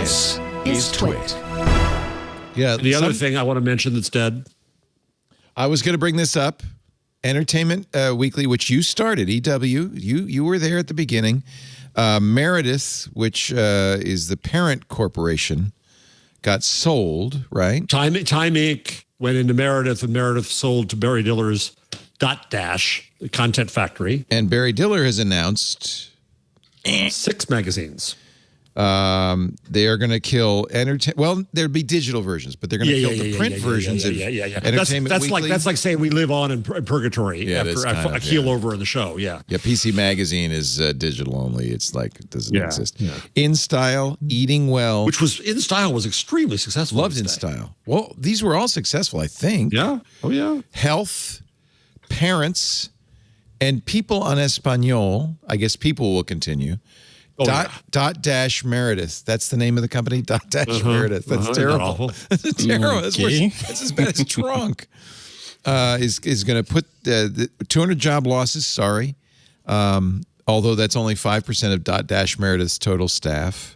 This is TWiT. Yeah. The other thing I want to mention that's dead. I was going to bring this up. Entertainment Weekly, which you started, EW. You were there at the beginning. Meredith, which is the parent corporation, got sold, right? Time Inc. went into Meredith, and Meredith sold to Barry Diller's Dotdash, the content factory. And Barry Diller has announced 6 magazines. They are going to kill Well, there'd be digital versions, but they're going to kill the print versions of Entertainment Weekly. That's like saying we live on in purgatory after a keel over in the show. Yeah. Yeah. PC Magazine is digital only. It's like it doesn't exist. Yeah. InStyle, Eating Well, which was InStyle was extremely successful. Loved InStyle. Well, these were all successful, I think. Yeah. Oh yeah. Health, Parents, and People on Espanol. I guess People will continue. Dot Meredith. That's the name of the company. Meredith. That's terrible. That's terrible. That's as bad as Trunk. Is going to put the 200 job losses. Sorry, although that's only 5% of Meredith's total staff.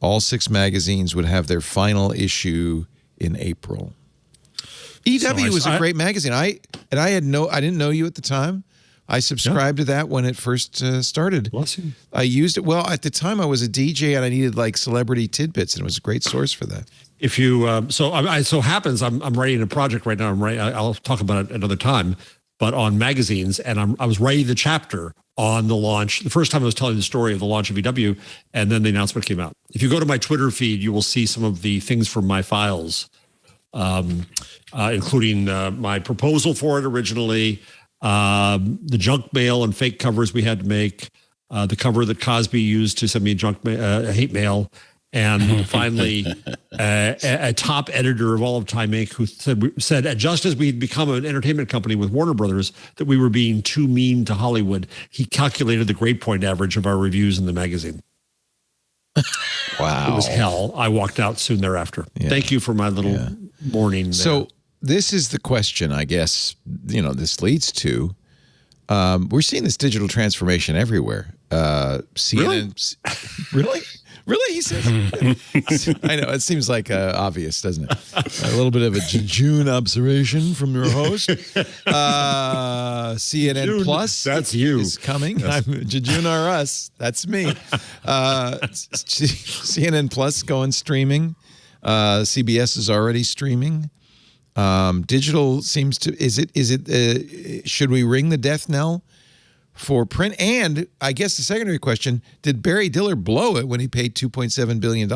All 6 magazines would have their final issue in April. EW was a great magazine. I didn't know you at the time. I subscribed to that when it first started. Bless you. I used it. Well, at the time I was a DJ and I needed like celebrity tidbits, and it was a great source for that. If you, so happens, I'm writing a project right now. I'll talk about it another time, but on magazines, and I was writing the chapter on the launch. The first time I was telling the story of the launch of EW, and then the announcement came out. If you go to my Twitter feed, you will see some of the things from my files, including my proposal for it originally, the junk mail and fake covers we had to make, the cover that Cosby used to send me hate mail, and finally a top editor of all of Time Inc. who said just as we'd become an entertainment company with Warner Brothers, that we were being too mean to Hollywood. He calculated the grade point average of our reviews in the magazine. Wow. It was hell. I walked out soon thereafter. Yeah. Thank you for my little morning there. So this is the question, I guess, this leads to. We're seeing this digital transformation everywhere. CNN, really? He says. I know, it seems like obvious, doesn't it? A little bit of a jejune observation from your host. CNN June, Plus, that's you, is coming. Yes. Jejune are us. That's me. CNN Plus going streaming. CBS is already streaming. Digital seems to, should we ring the death knell for print? And I guess the secondary question, did Barry Diller blow it when he paid $2.7 billion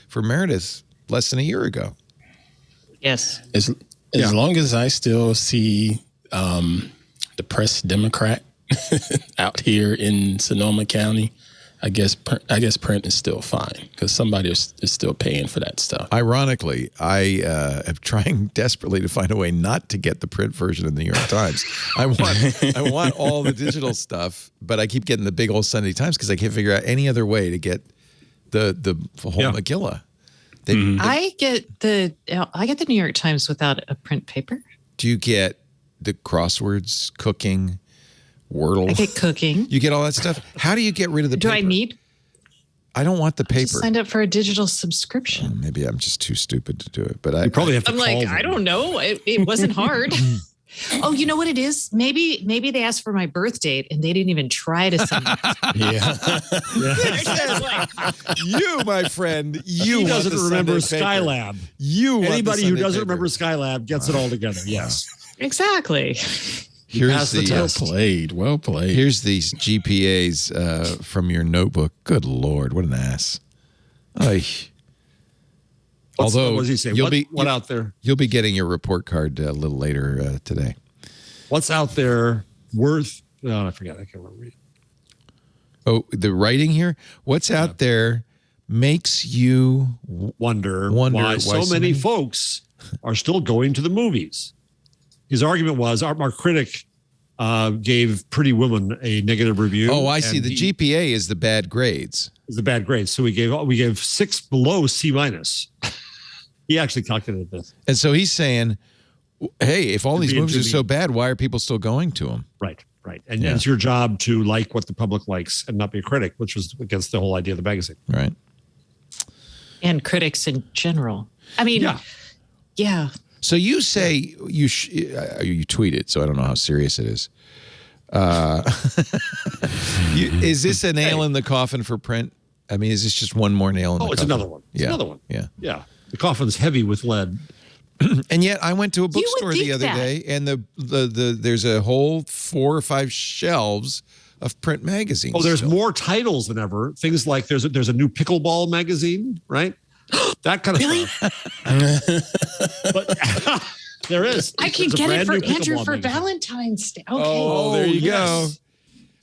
for Meredith less than a year ago? Yes. As long as I still see the press Democrat out here in Sonoma County, I guess print is still fine because somebody is still paying for that stuff. Ironically, I am trying desperately to find a way not to get the print version of the New York Times. I want all the digital stuff, but I keep getting the big old Sunday Times because I can't figure out any other way to get the whole Megillah. I get the New York Times without a print paper. Do you get the crosswords, cooking, Wordle? I get cooking. You get all that stuff. How do you get rid of the paper? Do I need? I don't want the paper. Just signed up for a digital subscription. Maybe I'm just too stupid to do it. But I probably have to. I'm like, I don't know. It wasn't hard. Oh, you know what it is? Maybe they asked for my birth date and they didn't even try to send it. You, my friend, he doesn't remember Skylab. Anybody who doesn't remember Skylab gets it all together. Yes, exactly. Here's well played. Here's these GPAs from your notebook. Good Lord, what an ass! Although, what does he say? What out there? You'll be getting your report card a little later today. What's out there worth? Oh, I forgot. I can't remember. Oh, the writing here. What's out there makes you wonder why so many folks are still going to the movies. His argument was our critic gave Pretty Woman a negative review. Oh, I see. The GPA is the bad grades. Is the bad grades. So we gave 6 below C-. He actually calculated this. And so he's saying, hey, if all these movies are so bad, why are people still going to them? Right. And it's your job to like what the public likes and not be a critic, which was against the whole idea of the magazine. Right. and critics in general. I mean, yeah. So you say you tweet it, so I don't know how serious it is. Is this a nail in the coffin for print? I mean, is this just one more nail in the coffin? Oh, it's another one. It's another one. Yeah. Yeah. The coffin's heavy with lead. And yet I went to a bookstore the other day, and there's a whole 4 or 5 shelves of print magazines. Oh, there's more titles than ever. Things like there's a new pickleball magazine, right? That kind of stuff. But there is. I can get it for Andrew for Valentine's Day. Okay. Oh, there you go.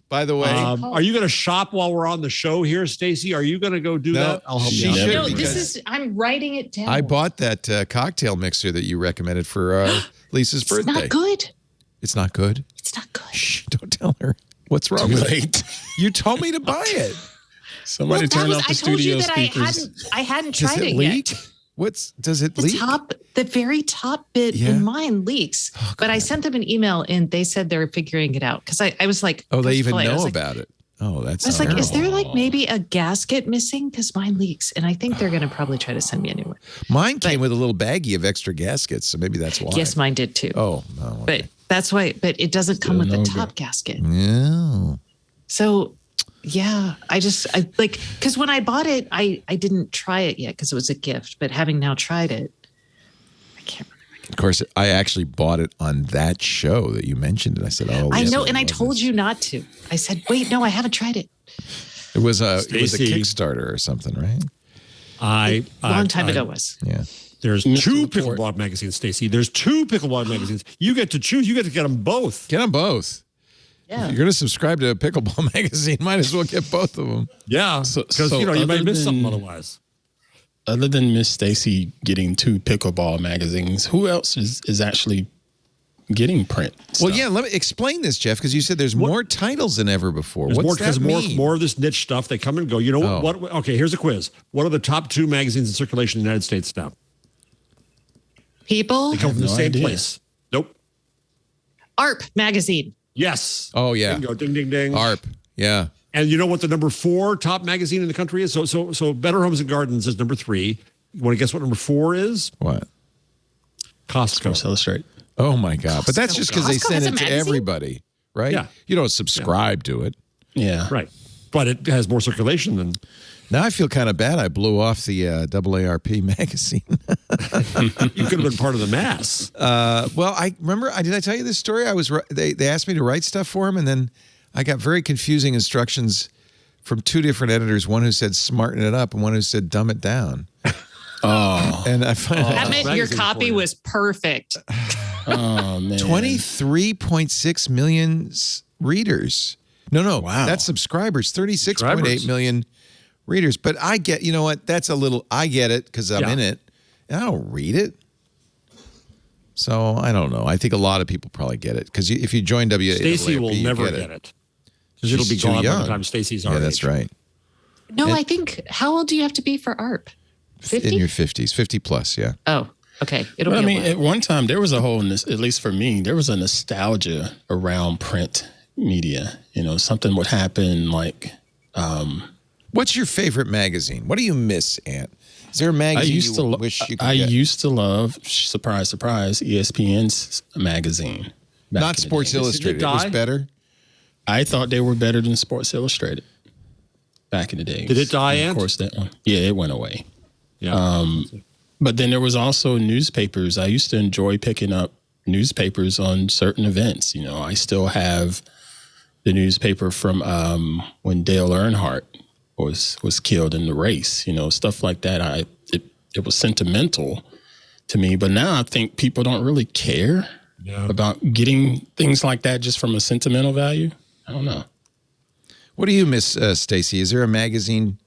By the way, are you going to shop while we're on the show here, Stacey? Are you going to go do that? I'll help you out. No, I'm writing it down. I bought that cocktail mixer that you recommended for Lisa's birthday. It's not good. It's not good? It's not good. Shh, don't tell her. What's wrong with it? You told me to buy it. Somebody turn off the studio speakers. I hadn't tried it yet. Does it leak? The very top bit in mine leaks. Oh, but I sent them an email and they said they're figuring it out. Because I was like, oh, they even know about it. Oh, that's I was like, is there like maybe a gasket missing? Because mine leaks. And I think they're going to probably try to send me a new one. Mine came with a little baggie of extra gaskets. So maybe that's why. Yes, mine did too. Oh, no. Okay. But that's why. But it doesn't come with the top gasket. No. So yeah, because when I bought it, I didn't try it yet because it was a gift. But having now tried it, I can't remember. Of course, I actually bought it on that show that you mentioned, and I said, "Oh, I know," and I told you not to. I said, "Wait, no, I haven't tried it." It was a Kickstarter or something, right? Long time ago was. Yeah. There's 2 pickleball magazines, Stacey. There's 2 pickleball magazines. You get to choose. You get to get them both. Get them both. Yeah. If you're going to subscribe to a pickleball magazine, might as well get both of them. Yeah, because you might miss something otherwise. Other than Miss Stacey getting 2 pickleball magazines, who else is actually getting print stuff? Well, yeah, let me explain this, Jeff, because you said there's more titles than ever before. What's that mean? More of this niche stuff. They come and go. You know what? Okay, here's a quiz. What are the top 2 magazines in circulation in the United States now? People? They come from the same place. Nope. ARP magazine. Yes. Oh, yeah. Bingo, ding, ding, ding. ARP. Yeah. And you know what the number 4 top magazine in the country is? So Better Homes and Gardens is number 3. You want to guess what number 4 is? What? Costco. Sports Illustrated. Oh, my God. But that's just because they send it to everybody, right? Yeah. You don't subscribe to it. Yeah. Right. But it has more circulation than... Now I feel kind of bad. I blew off the AARP magazine. You could have been part of the mass. Well, I remember. Did I tell you this story? They asked me to write stuff for them, and then I got very confusing instructions from 2 different editors. One who said "smarten it up" and one who said "dumb it down." Oh, and I find that meant your copy was perfect. Oh man, 23.6 million readers. No, wow, that's subscribers. 36.8 million. Readers, but I get, you know what? I get it because I'm in it, and I don't read it. So I don't know. I think a lot of people probably get it because if you join WAAP, Stacey will never get it because it'll be gone by the time Stacey's our age. Yeah, that's right. No, I think. How old do you have to be for ARP? 50? In your 50s, 50 plus. Yeah. Oh, okay. It'll well, be. I mean, at one time there was a whole, at least for me, there was a nostalgia around print media. You know, something would happen like. What's your favorite magazine? What do you miss, Ant? Is there a magazine you wish you could get? Used to love, surprise, surprise, ESPN's magazine. Not Sports Illustrated. It was better? I thought they were better than Sports Illustrated back in the day. Did it die, Ant? Of course, that one. Yeah, it went away. Yeah. But then there was also newspapers. I used to enjoy picking up newspapers on certain events. You know, I still have the newspaper from when Dale Earnhardt was killed in the race, you know, stuff like that. It was sentimental to me, but now I think people don't really care about getting things like that just from a sentimental value. I don't know. What do you miss, Stacey? Is there a magazine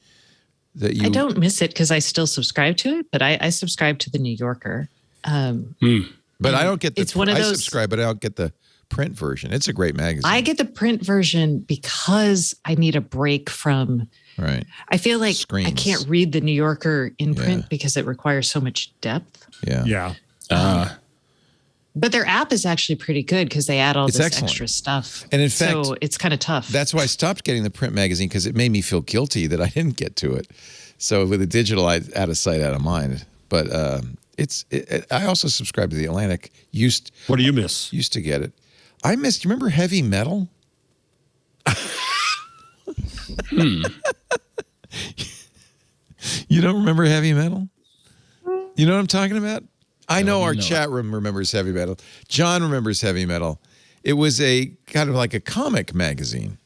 that you... I don't miss it because I still subscribe to it, but I subscribe to the New Yorker. But I don't get the... It's one of those... I subscribe, but I don't get the print version. It's a great magazine. I get the print version because I need a break from... Right. I feel like Screens. I can't read the New Yorker in print because it requires so much depth. Yeah. But their app is actually pretty good because they add all this excellent. extra stuff. And in fact, so it's kind of tough. That's why I stopped getting the print magazine because it made me feel guilty that I didn't get to it. So with the digital, out of sight, out of mind. But I also subscribe to the Atlantic. What do you miss? Used to get it. I missed. You remember heavy metal? You don't remember heavy metal? You know what I'm talking about? I know our chat room remembers heavy metal. John remembers heavy metal. It was a kind of like a comic magazine,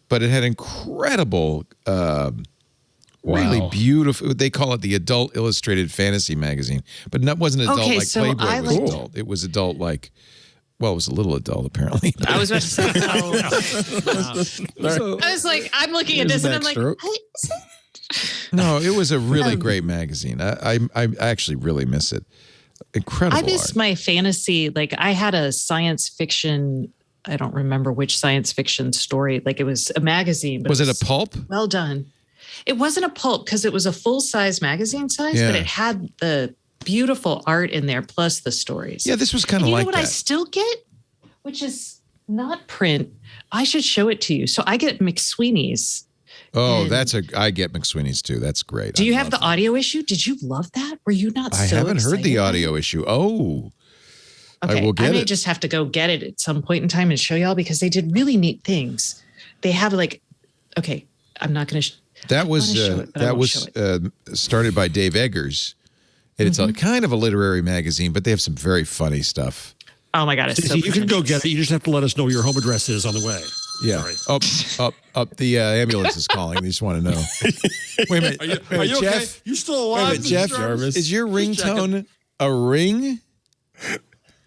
but it had incredible, really beautiful. They call it the Adult Illustrated Fantasy Magazine, but that wasn't adult like so Playboy was adult. It was adult like. Well, it was a little adult, apparently. I was about to say. I was like, I'm looking at this, and I'm like, no, it was a really great magazine. I actually really miss it. Incredible. I miss my fantasy. Like, I had a science fiction. I don't remember which science fiction story. Like, it was a magazine. But was it a pulp? Well done. It wasn't a pulp because it was a full size magazine size, but it had the beautiful art in there plus the stories. Yeah, this was kind of like that. You know what I still get, which is not print. I should show it to you. So I get McSweeney's. Oh, I get McSweeney's too. That's great. Do you have the audio issue? Did you love that? Were you not? I haven't heard the audio issue. Oh, okay. I will get it. I may just have to go get it at some point in time and show y'all because they did really neat things. They have like, okay, I'm not going to. That was started by Dave Eggers. It's a kind of a literary magazine, but they have some very funny stuff. Oh my God! It's so you can go get it. You just have to let us know your home address is on the way. Yeah. Sorry. Up. The ambulance is calling. They just want to know. Wait a minute. Are you Jeff? okay? You still alive? Wait a minute, Jeff, Jarvis? is your ringtone a ring?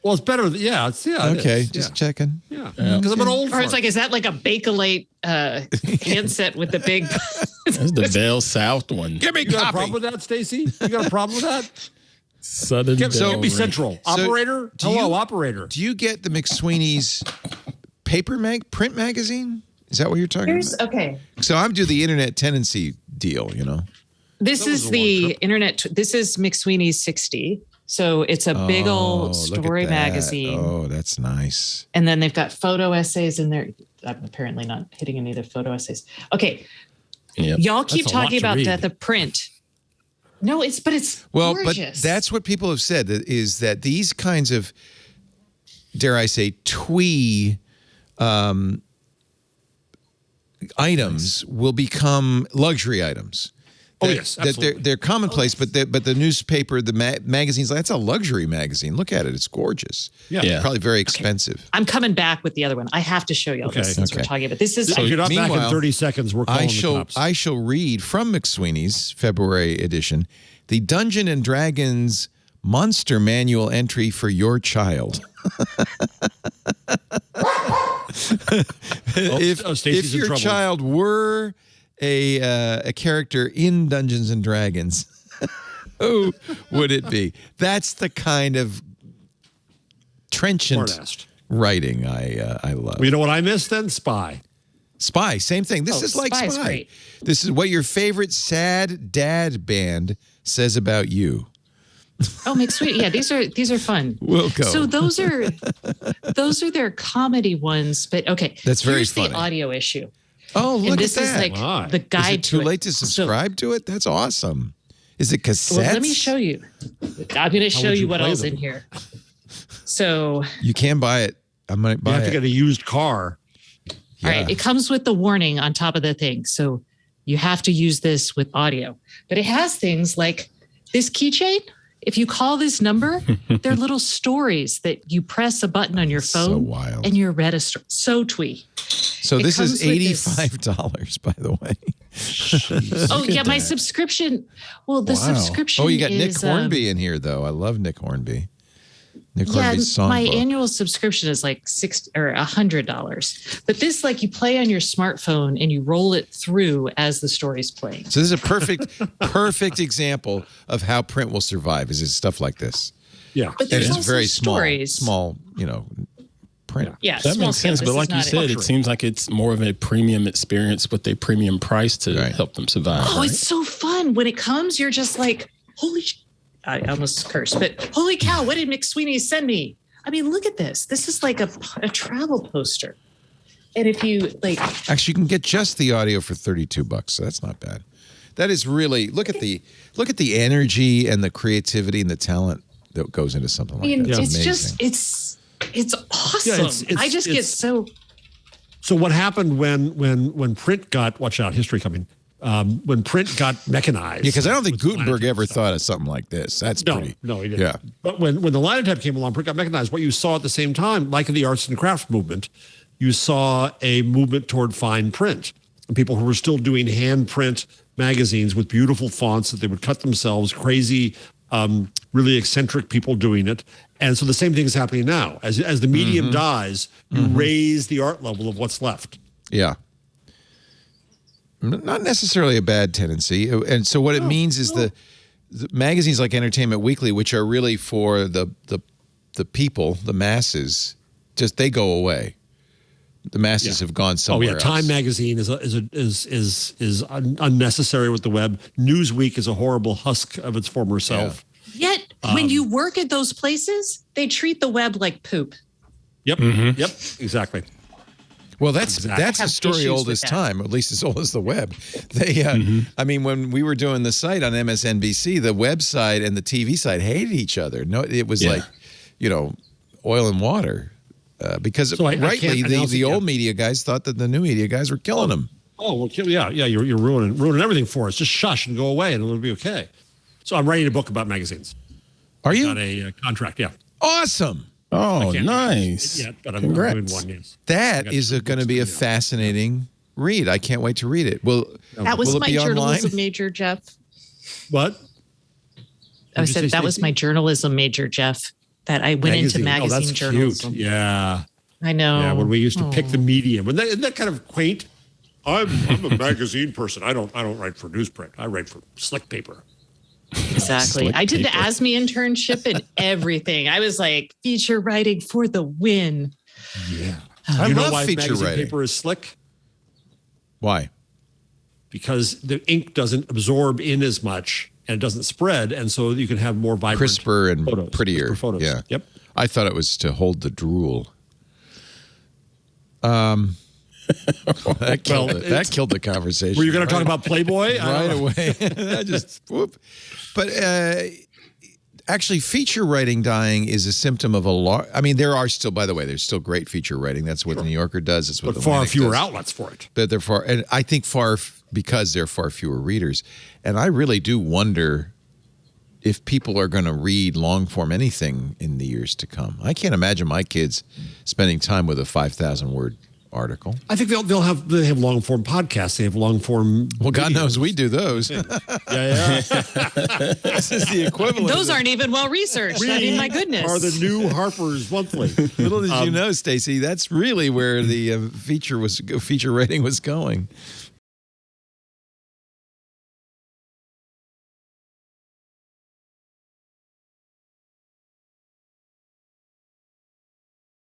Well, it's better. Yeah. Okay. Just checking. Yeah. Because I'm an old. Or it's like, is that like a Bakelite handset with the big? That's the Bell South one. Give me You got a problem with that, Stacey? You got a problem with that? Southern Bell Give me ring. Central. Operator? Hello, operator. Do you get the McSweeney's print magazine? Is that what you're talking about? Okay. So I'm doing the internet tenancy deal, you know? This is the internet. This is McSweeney's 60. So it's a big old story magazine. Oh, that's nice. And then they've got photo essays in there. I'm apparently not hitting any of the photo essays. Okay. Yep. Y'all keep That's a lot talking to about read. death of print. No, it's gorgeous. But that's what people have said is that these kinds of, dare I say, twee items will become luxury items. Oh, yes, absolutely. They're commonplace, but the newspaper, the magazines, that's a luxury magazine. Look at it; it's gorgeous. Yeah. Probably very expensive. I'm coming back with the other one. I have to show y'all this since we're talking about this. So if you're not back in Meanwhile, 30 seconds, we're calling the cops. I shall read from McSweeney's February edition, the Dungeon and Dragons Monster Manual entry for your child. If your child were a character in Dungeons and Dragons, who would it be? That's the kind of trenchant writing I love. Well, you know what I missed then? Spy. Spy, same thing. This is like Spy's Spy. great. This is what your favorite sad dad band says about you. Oh, McSweeney. Yeah, these are fun. We'll go. So those are their comedy ones. But okay, That's very here's funny. the audio issue. Oh, look And this at is that. like the guide. Is it too to late to subscribe to it? That's awesome. Is it cassettes? Well, let me show you. I'm going to show would you you what play else them? in here. So, You can buy it. I might You buy have to it. get a used car. all right, it comes with the warning on top of the thing. So you have to use this with audio. But it has things like this keychain. If you call this number, they're little stories that you press a button on your phone so wild. and you're read a story. So twee. So it this comes is with this- $85, by the way. Oh, yeah, my subscription. Well, the subscription Oh, you got Nick is, Hornby in here, though. I love Nick Hornby. Nick Yeah, Hornby's songbook. my annual subscription is like $60 or $100. But this, like, you play on your smartphone and you roll it through as the story's playing. So this is a perfect example of how print will survive. Is it stuff like this? Yeah. But And there's it's also very stories. small, print. Yeah, That small makes sense, scale. but like you This is not said, a- it seems like it's more of a premium experience with a premium price to Right. help them survive. Oh, right? it's so fun. When it comes, you're just like, holy I almost cursed, but holy cow, what did McSweeney send me? I mean, look at this. This is like a travel poster. And if you like, Actually, you can get just the audio for $32, so that's not bad. That is really look at the energy and the creativity and the talent that goes into something like that. It's amazing. it's awesome. I just get so. So what happened when print got, watch out, history coming, when print got mechanized. Yeah, because I don't think Gutenberg ever thought of something like this. That's No, pretty. he didn't. Yeah. But when the linotype came along, print got mechanized. What you saw at the same time, like in the arts and crafts movement, you saw a movement toward fine print. And people who were still doing hand print magazines with beautiful fonts that they would cut themselves, crazy, really eccentric people doing it. And so the same thing is happening now. As the medium dies, you raise the art level of what's left. Yeah. Not necessarily a bad tendency. And so what it means is the magazines like Entertainment Weekly, which are really for the people, the masses, just they go away. The masses have gone somewhere else. Time Magazine is unnecessary with the web. Newsweek is a horrible husk of its former self. Yet when you work at those places, they treat the web like poop. Yep. Yep. Exactly. Well, that's a story old as time, at least as old as the web. They, I mean, when we were doing the site on MSNBC, the website and the TV site hated each other. No, it was like, oil and water. Because rightly, the old media guys thought that the new media guys were killing them. Oh, well, you're ruining everything for us. Just shush and go away, and it'll be okay. So I'm writing a book about magazines. Are you? Got a contract, yeah. Awesome. Oh, nice. Yet, but I'm Congrats. doing one, yes. That is going to be a fascinating read. I can't wait to read it. That was my journalism online? major, Jeff. What? I said that was my journalism major, Jeff. That I went into magazine that's journalism. Cute. Yeah. I know. Yeah, when we used to pick the medium. Isn't that kind of quaint? I'm a magazine person. I don't write for newsprint. I write for slick paper. Exactly. I did the ASME internship and everything. I was like feature writing for the win. Yeah. I You know love why feature magazine writing. paper is slick? Why? Because the ink doesn't absorb in as much and it doesn't spread, and so you can have more vibrant, Crisper and photos, prettier. crisper photos. Yeah. Yep. I thought it was to hold the drool. That killed the conversation. Were you going to talk about Playboy? Right away? I just whoop. But actually, feature writing dying is a symptom of a lot. I mean, there are still, by the way, there's still great feature writing. That's what the New Yorker does. It's what But the far Atlantic fewer does. outlets for it. But they're far, and I think because there are far fewer readers. And I really do wonder if people are going to read long form anything in the years to come. I can't imagine my kids spending time with a 5,000 word article. I think they have long form podcasts. They have long form. Well, God knows we do those. Yeah. This is the equivalent. Those aren't even well researched. I mean, my goodness. Are the new Harper's Monthly. Little did you know, Stacey, that's really where the feature rating was going.